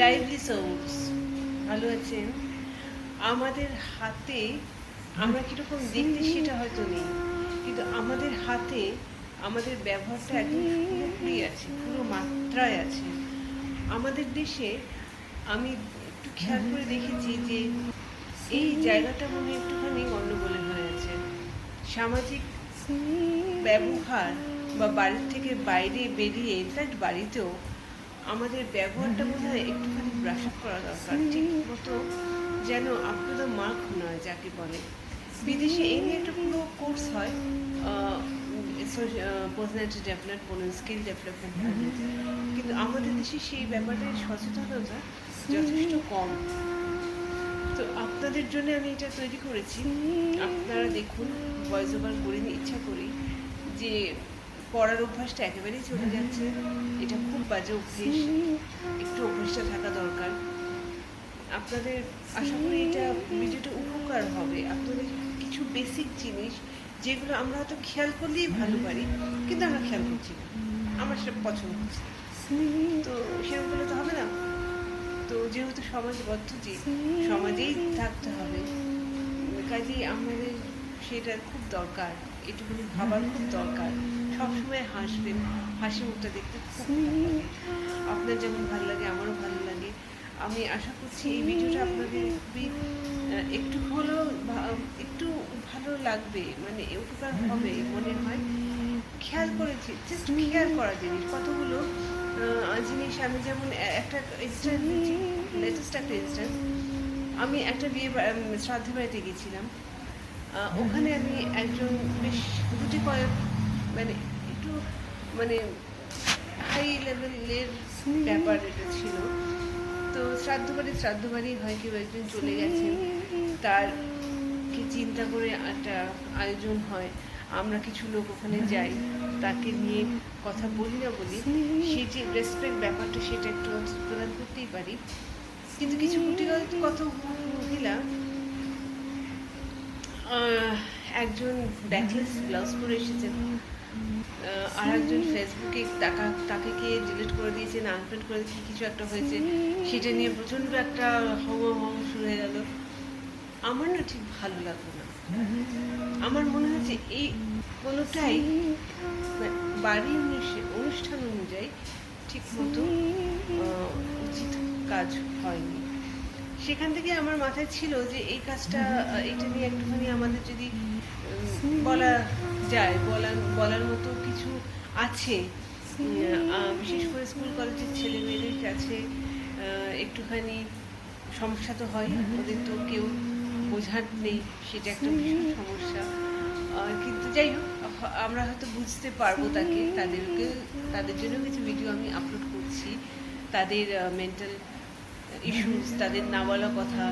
Lively sols ভালো আছেন। আমাদের হাতে আমরা কীরকম দেখতে সেটা হয়তো নেই, কিন্তু আমাদের হাতে আমাদের ব্যবহারটা একদম পুরোপুরি আছে, পুরো মাত্রায় আছে। আমাদের দেশে আমি একটু খেয়াল করে দেখেছি যে এই জায়গাটা মনে একটুখানি গণ্ডগোলে হয়ে আছে। সামাজিক ব্যবহার বা বাড়ির থেকে বাইরে বেরিয়ে, ইনফ্যাক্ট বাড়িতেও আমাদের ব্যবহারটা বোধ হয় একটুখানি ব্রাশ আপ করা দরকার, ঠিক মতো যেন আপ টু দ্য মার্ক নয় যাকে বলে। বিদেশে এই নিয়ে একটা পুরো কোর্স হয়, পার্সোনালিটি ডেভেলপমেন্ট বলুন, স্কিল ডেভেলপমেন্ট বলুন, কিন্তু আমাদের দেশে সেই ব্যাপারে সচেতনতা যথেষ্ট কম। তো আপনাদের জন্য আমি এটা তৈরি করেছি, আপনারা দেখুন। ভয়েস ওভার করে ইচ্ছা করি যে পড়ার অভ্যাসটা একেবারেই চলে যাচ্ছে, এটা খুব বাজে অভ্যেস, একটু অভ্যেসটা থাকা দরকার। আপনাদের আশা করি এটা ভিডিওটা উপকার হবে। আপনাদের কিছু বেসিক জিনিস যেগুলো আমরা হয়তো খেয়াল করলেই ভালো পারি, কিন্তু আমরা খেয়াল করছি না, আমার সেটা পছন্দ হচ্ছে, তো সেরকম করলে তো হবে না। তো যেহেতু সমাজবদ্ধ জীব, সমাজেই থাকতে হবে, কাজেই আমাদের সেটা খুব দরকার, এটুকুনি ভাবার খুব দরকার। সবসময় হাসবেন, হাসি মুখটা দেখতে খুব ভালো লাগে। আপনার যেমন ভালো লাগে আমারও ভালো লাগে। আমি আশা করছি এই ভিডিওটা আপনাদের খুবই একটু হলেও একটু ভালো লাগবে, মানে উপকার হবে মনে হয়। খেয়াল করেছি, জাস্ট খেয়াল করা জিনিস কতগুলো জিনিস। আমি যেমন একটা ইনস্ট্যান্স দিচ্ছি, লেটেস্ট একটা ইনস্ট্যান্স। আমি একটা বিয়ে শ্রাদ্ধ বাড়িতে গেছিলাম। ওখানে আমি একজন বেশ দুটি কয়েক মানে একটু মানে হাই লেভেলের ব্যাপার এটা ছিল। তো শ্রাদ্ধ বাড়ি হয়, কেউ একজন চলে গেছেন, তার কি চিন্তা করে একটা আয়োজন হয়, আমরা কিছু লোক ওখানে যাই, তাকে নিয়ে কথা বলি না বলি, সেই যে রেসপেক্ট ব্যাপারটা সেটা একটু প্রদান করতেই পারি। কিন্তু কিছু কত মহিলা একজন ব্যাকলেস ব্লাউজ পরে এসেছেন, আর একজন ফেসবুকে তাকে কে ডিলিট করে দিয়েছেন, আনফ্রেন্ড করে কি কিছু একটা হয়েছে, সেটা নিয়ে প্রচণ্ড একটা হওয়া শুরু হয়ে গেল। আমার না ঠিক ভালো লাগলো না। আমার মনে হচ্ছে এই কোনোটাই বাড়ির অনুষ্ঠান অনুযায়ী ঠিক মতো উচিত কাজ হয়নি। সেখান থেকে আমার মাথায় ছিল যে এই কাজটা, এটা নিয়ে একটুখানি আমাদের যদি বলা যায়, বলার মতো কিছু আছে, বিশেষ করে স্কুল কলেজের ছেলে মেয়েদের কাছে একটুখানি সমস্যা তো হয়, ওদের তো কেউ বোঝার নেই, সেটা একটা ভীষণ সমস্যা। কিন্তু যাই হোক, আমরা হয়তো বুঝতে পারবো তাদের জন্য কিছু ভিডিও আমি আপলোড করছি। তাদের মেন্টাল ইস্যুস, তাদের না বলা কথা,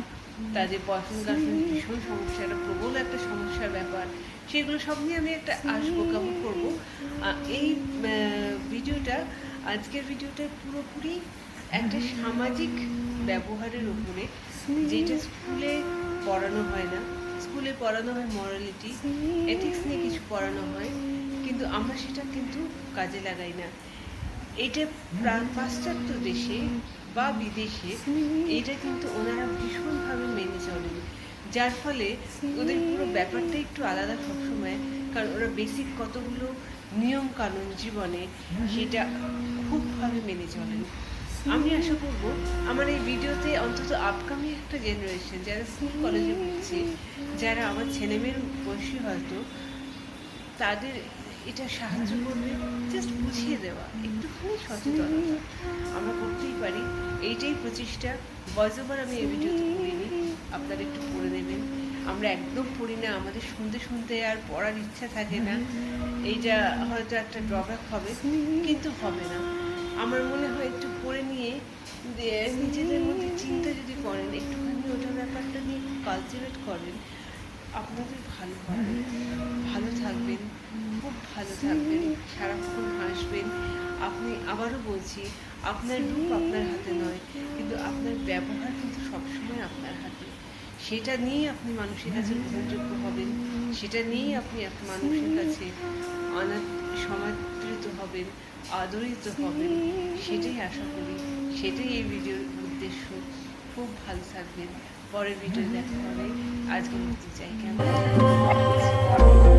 তাদের বয়ফ্রেন্ড গার্লফ্রেন্ড ভীষণ সমস্যা, একটা প্রবল একটা সমস্যার ব্যাপার, সেগুলো সব নিয়ে আমি একটা আসবো, কভার করবো। এই ভিডিওটা, আজকের ভিডিওটা পুরোপুরি একটা সামাজিক ব্যবহারের উপরে, যেটা স্কুলে পড়ানো হয় না। স্কুলে পড়ানো হয় মরালিটি, এথিক্স নিয়ে কিছু পড়ানো হয়, কিন্তু আমরা সেটা কিন্তু কাজে লাগাই না। এটা পাশ্চাত্য দেশে বা বিদেশে এটা কিন্তু ওনারা ভীষণভাবে মেনে চলেন, যার ফলে ওদের পুরো ব্যাপারটা একটু আলাদা সবসময়, কারণ ওরা বেসিক কতগুলো নিয়ম কানুন জীবনে সেটা খুবভাবে মেনে চলেন। আমি আশা করব আমার এই ভিডিওতে অন্তত আপকামিং একটা জেনারেশন যারা স্কুল কলেজে পড়ছে, যারা আমার ছেলেমেয়ের বয়সী হয়তো, তাদের এটা সাহায্য করবে, জাস্ট বুঝিয়ে দেওয়া, একটুখানি সচেতনতা আমরা করতেই পারি। এইটাই প্রচেষ্টা। ভয়েস ওভার আমি এই ভিডিওতে পড়িনি, আপনারা একটু পড়ে নেবেন। আমরা একদম পড়ি না, আমাদের শুনতে শুনতে আর পড়ার ইচ্ছা থাকে না, এইটা হয়তো একটা ড্রব্যাক হবে, কিন্তু হবে না। আমার মনে হয় একটু পড়ে নিয়ে নিজেদের মধ্যে চিন্তা যদি করেন, একটুখানি ওটা ব্যাপারটা নিয়ে কালটিভেট করেন, আপনাদের ভালো হবে, ভালো থাকবেন, খুব ভালো থাকবেন, সারাক্ষণ হাসবেন। আপনি, আবারও বলছি, আপনার রূপ আপনার হাতে নয়, কিন্তু আপনার ব্যবহার কিন্তু সবসময় আপনার হাতে। সেটা নিয়েই আপনি মানুষের কাছে গ্রহণযোগ্য হবেন, সেটা নিয়েই আপনি মানুষের কাছে সমাদৃত হবেন, আদরিত হবেন, সেটাই আশা করি, সেটাই এই ভিডিওর উদ্দেশ্য। খুব ভালো থাকবেন, পরের ভিডিও দেখা হবে। আজকের মতো চাই কেমন